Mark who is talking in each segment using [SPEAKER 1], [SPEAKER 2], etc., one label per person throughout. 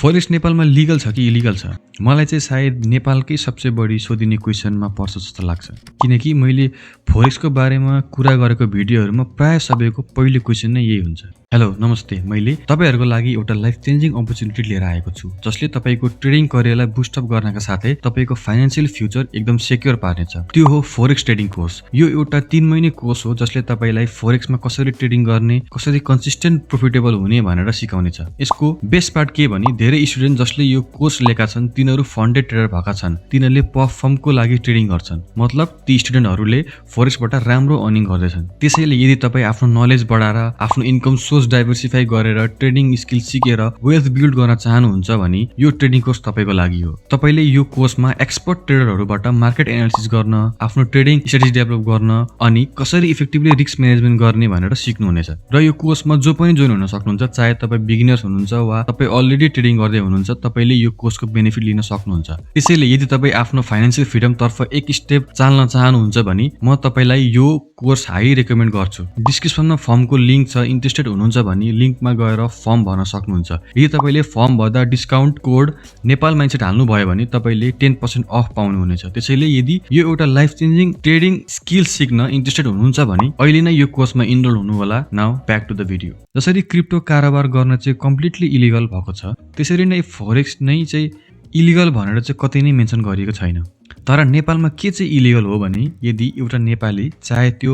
[SPEAKER 1] Forex नेपालमा legal छ कि इलिगल छ? मलाई चाहिँ सायद नेपालकै सबसे बढी सोधिने क्वेसनमा पर्छ जस्तो लाग्छ। किनकि मैले फोरेक्सको बारेमा कुरा गरेको भिडियोहरूमा प्राय सबैको पहिलो क्वेसन नै यही हुन्छ। हेलो नमस्ते, मैले तपाईहरुको लागि एउटा लाइफ चेन्जिङ अपर्च्युनिटी लिएर आएको छु जसले तपाईको ट्रेडिङ करियरलाई बुस्ट अप गर्नका साथै तपाईको फाइनान्शियल फ्युचर एकदम सेक्योर पार्नेछ। त्यो हो फोरेक्स ट्रेडिङ कोर्स। यो एउटा 3 महिने कोर्स हो जसले तपाईलाई फोरेक्समा कसरी ट्रेडिङ गर्ने, कसरी कन्सिस्टेन्ट प्रफिटेबल हुने भनेर सिकाउनेछ। यसको बेस्ट पार्ट के भने धेरै स्टुडेन्ट जसले यो कोर्स लिएका छन् तिनीहरू फन्डेड ट्रेडर भएका छन्। तिनीहरूले फर्मको लागि ट्रेडिङ गर्छन्। मतलब ती स्टुडेन्टहरूले फोरेक्सबाट राम्रो अर्निङ गर्दैछन्। त्यसैले यदि तपाई आफ्नो नलेज बढाएर आफ्नो इन्कम सोर्स डाइभर्सिफाई गरेर ट्रेडिङ स्किल सिकेर वेल्थ बिल्ड गर्न चाहनुहुन्छ भने यो ट्रेडिङ कोर्स तपाईको लागि हो। तपाईले यो कोर्समा एक्सपर्ट ट्रेडरहरूबाट मार्केट एनालिसिस गर्न, आफ्नो ट्रेडिङ स्ट्रेटेजी डेभलप गर्न अनि कसरी इफेक्टिभली रिस्क म्यानेजमेन्ट गर्ने भनेर सिक्नुहुनेछ। र यो कोर्समा जो पनि जोइन हुन सक्नुहुन्छ, चाहे तपाई बिगिनर्स हुनुहुन्छ वा तपाई अलरेडी ट्रेडिङ गर्दै हुनुहुन्छ, तपाईले यो कोर्सको बेनिफिट लिन सक्नुहुन्छ। त्यसैले यदि तपाई आफ्नो फाइनान्शियल फ्रिडम तर्फ एक स्टेप चाल्न चाहनुहुन्छ भने म तपाईलाई यो कोर्स हाई रेकमेन्ड गर्छु। डिस्क्रिप्सनमा फर्मको लिंक छ, इन्ट्रेस्टेड हुनुहुन्छ भने लिंकमा गएर फर्म भर्न सक्नुहुन्छ। यदि तपाईले फर्म भर्दा डिस्काउन्ट कोड नेपाल माइन्डसेट हाल्नु भयो भने तपाईले 10% अफ पाउनुहुनेछ। त्यसैले यदि यो एउटा लाइफ चेन्जिङ ट्रेडिङ स्किल सिक्न इन्ट्रेस्टेड हुनुहुन्छ भने अहिले नै यो कोर्समा इनरोल हुनु होला। Now back to the video. जसरी क्रिप्टो कारोबार गर्न चाहिँ कम्प्लिटली इलिगल भएको छ, त्यसरी नै फोरेक्स नै चाहिँ इलिगल भनेर चाहिँ कतै नै मेन्सन गरिएको छैन। तर नेपालमा के चाहिँ इलिगल हो भने यदि एउटा नेपाली, चाहे त्यो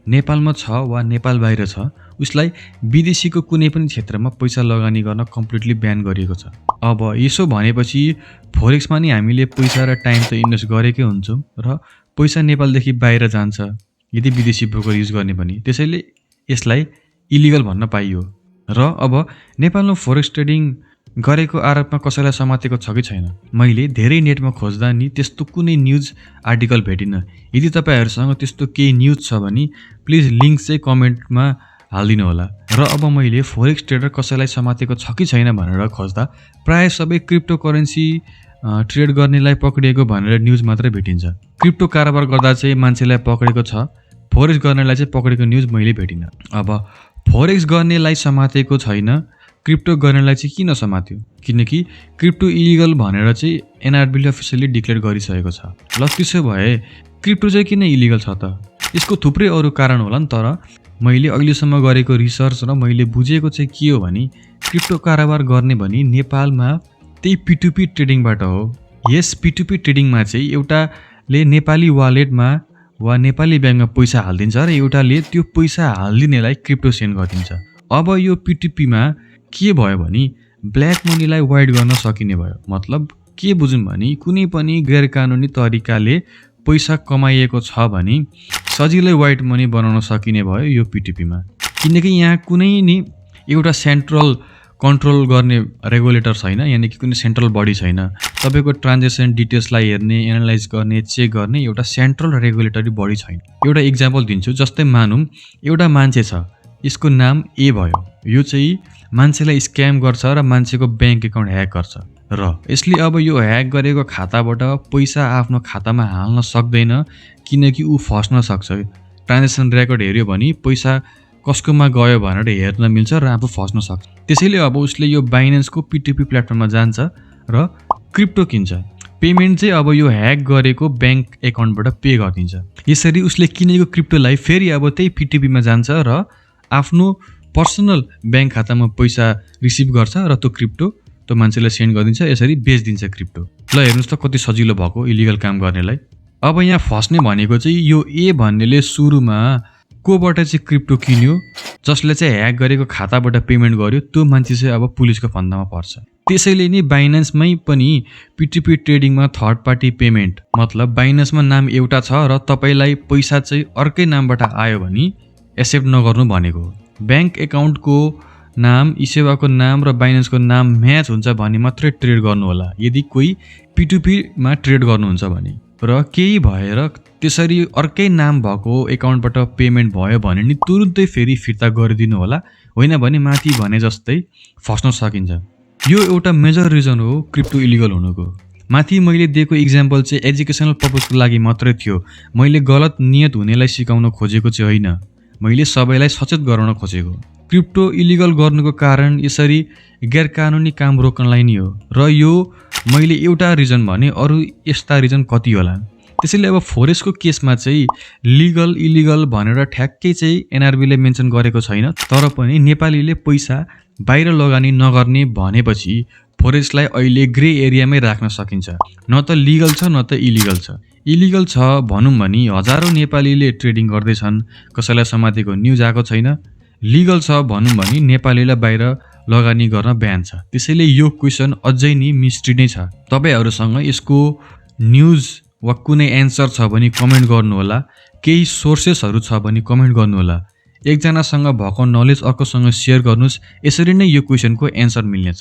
[SPEAKER 1] नेपालमा छ वा नेपाल बाहिर छ, उसलाई विदेशीको कुनै पनि क्षेत्रमा पैसा लगानी गर्न कम्प्लिटली ब्यान गरिएको छ। अब यसो भनेपछि फोरेक्समा नि हामीले पैसा र टाइम त इन्भेस्ट गरेकै हुन्छौँ र पैसा नेपालदेखि बाहिर जान्छ यदि विदेशी ब्रोकर युज गर्ने भने। त्यसैले यसलाई इलिगल भन्न पाइयो। र अब नेपालमा फोरेक्स ट्रेडिङ गरेको आरोपमा कसैलाई समातेको छ कि छैन? मैले धेरै नेटमा खोज्दा नि त्यस्तो कुनै न्युज आर्टिकल भेटिनँ। यदि तपाईहरुसँग त्यस्तो केही न्युज छ भने प्लिज लिंक चाहिँ कमेन्टमा हाल्दिनु होला। र अब मैले फोरेक्स ट्रेडर कसैलाई समातेको छ कि छैन भनेर खोज्दा प्राय सबै क्रिप्टो करेन्सी ट्रेड गर्नेलाई पक्रिएको भनेर न्युज मात्रै भेटिन्छ। क्रिप्टो कारोबार गर्दा चाहिँ मान्छेलाई पक्रेको छ, फोरेक्स गर्नेलाई चाहिँ पक्रेको न्युज मैले भेटिनँ। अब फोरेक्स गर्नेलाई समातेको छैन, क्रिप्टो गर्नेलाई चाहिँ किन समात्यो? किनकि क्रिप्टो इलिगल भनेर चाहिँ एनआरबीले अफिसियली डिक्लेयर गरिसकेको छ। ल त्यसो भए क्रिप्टो चाहिँ किन इलिगल छ त? यसको थुप्रै अरू कारण होला नि, तर मैले अहिलेसम्म गरेको रिसर्च र मैले बुझेको चाहिँ के हो भने क्रिप्टो कारोबार गर्ने भने नेपालमा त्यही P2P ट्रेडिङबाट हो। यस P2P ट्रेडिङमा चाहिँ एउटाले नेपाली वालेटमा वा नेपाली ब्याङ्कमा पैसा हालिदिन्छ र एउटाले त्यो पैसा हालिदिनेलाई क्रिप्टो सेन्ड गरिदिन्छ। अब यो P2P मा के भयो भने ब्ल्याक मनीलाई वाइड गर्न सकिने भयो। मतलब के बुझौँ भने कुनै पनि गैर कानुनी तरिकाले पैसा कमाइएको छ भने सजिलै वाइट मनी बनाउन सकिने भयो यो P2P मा। किनकि यहाँ कुनै नि एउटा सेन्ट्रल कन्ट्रोल गर्ने रेगुलेटर छैन, यानि कि कुनै सेन्ट्रल बडी छैन। तपाईको ट्रान्जेक्सन डिटेल्सलाई हेर्ने, एनालाइज गर्ने, चेक गर्ने एउटा सेन्ट्रल रेगुलेटरी बडी छैन। एउटा इक्जाम्पल दिन्छु। जस्तै मानौँ एउटा मान्छे छ, यसको नाम ए भयो। यो चाहिँ मान्छेलाई स्क्याम गर्छ र मान्छेको ब्याङ्क एकाउन्ट ह्याक गर्छ र यसले अब यो ह्याक गरेको खाताबाट पैसा आफ्नो खातामा हाल्न सक्दैन, किनकि ऊ फस्न सक्छ। ट्रान्जेक्सन रेकर्ड हेर्यो भने पैसा कसकोमा गयो भनेर हेर्न मिल्छ र आफू फस्न सक्छ। त्यसैले अब उसले यो बाइनेन्सको P2P प्लेटफर्ममा जान्छ र क्रिप्टो किन्छ। पेमेन्ट चाहिँ अब यो ह्याक गरेको ब्याङ्क एकाउन्टबाट पे गरिदिन्छ। यसरी उसले किनेको क्रिप्टोलाई फेरि अब त्यही P2P मा जान्छ र आफ्नो पर्सनल ब्याङ्क खातामा पैसा रिसिभ गर्छ र त्यो क्रिप्टो त्यो मान्छेलाई सेन्ड गरिदिन्छ। यसरी बेचिदिन्छ क्रिप्टो। ल हेर्नुहोस् त कति सजिलो भएको इलिगल काम गर्नेलाई। अब यहाँ फस्ने भनेको चाहिँ यो ए भन्नेले सुरुमा कोबाट चाहिँ क्रिप्टो किन्यो, जसले चाहिँ ह्याक गरेको खाताबाट पेमेन्ट गर्यो, त्यो मान्छे चाहिँ अब पुलिसको फन्दामा पर्छ। त्यसैले नि बाइनेन्समै पनि P2P ट्रेडिङमा थर्ड पार्टी पेमेन्ट, मतलब बाइनेन्समा नाम एउटा छ र तपाईलाई पैसा चाहिँ अर्कै नामबाट आयो भने एक्सेप्ट नगर्नु भनेको। ब्याङ्क एकाउन्टको नाम, इसेवाको नाम र बाइनेन्सको नाम म्याच हुन्छ भने मात्रै ट्रेड गर्नु होला, यदि कोही P2P मा ट्रेड गर्नुहुन्छ भने। र केही भएर त्यसरी अर्कै नाम भएको एकाउन्टबाट पेमेन्ट भयो भने नि तुरुन्तै फेरि फिर्ता गरिदिनु होला, होइन भने माथि भने जस्तै फस्न सकिन्छ। यो एउटा मेजर रिजन हो क्रिप्टो इलिगल हुनुको। माथि मैले दिएको इक्जाम्पल चाहिँ एजुकेसनल पर्पजको लागि मात्रै थियो। मैले गलत नियत हुनेलाई सिकाउन खोजेको चाहिँ होइन, मैले सबैलाई सचेत गराउन खोजेको। क्रिप्टो इलिगल गर्नुको कारण यसरी गैरकानुनी काम रोक्नलाई नै हो र यो मैले एउटा रिजन भने अरू यस्ता रिजन कति होला। त्यसैले अब फोरेक्सको केसमा चाहिँ लिगल इलिगल भनेर ठ्याक्कै चाहिँ एनआरबीले मेन्सन गरेको छैन, तर पनि नेपालीले पैसा बाहिर लगानी नगर्ने भनेपछि फोरेक्सलाई अहिले ग्रे एरियामै राख्न सकिन्छ। न त लिगल छ न त इलिगल छ। इलिगल छ भनौँ भने हजारौँ नेपालीले ट्रेडिङ गर्दैछन्, कसैलाई समातेको न्युज आएको छैन। लिगल छ भनौँ भने नेपालीलाई बाहिर लगानी गर्न ब्यान छ। त्यसैले यो क्वेसन अझै नि मिस्ट्री नै छ। तपाईहरुसँग यसको न्युज वा कुनै एन्सर छ भने कमेन्ट गर्नुहोला, केही सोर्सेसहरु छ भने कमेन्ट गर्नुहोला। एकजनासँग भएको नलेज अर्कोसँग शेयर गर्नुस्, यसरी नै यो क्वेसनको एन्सर मिल्नेछ।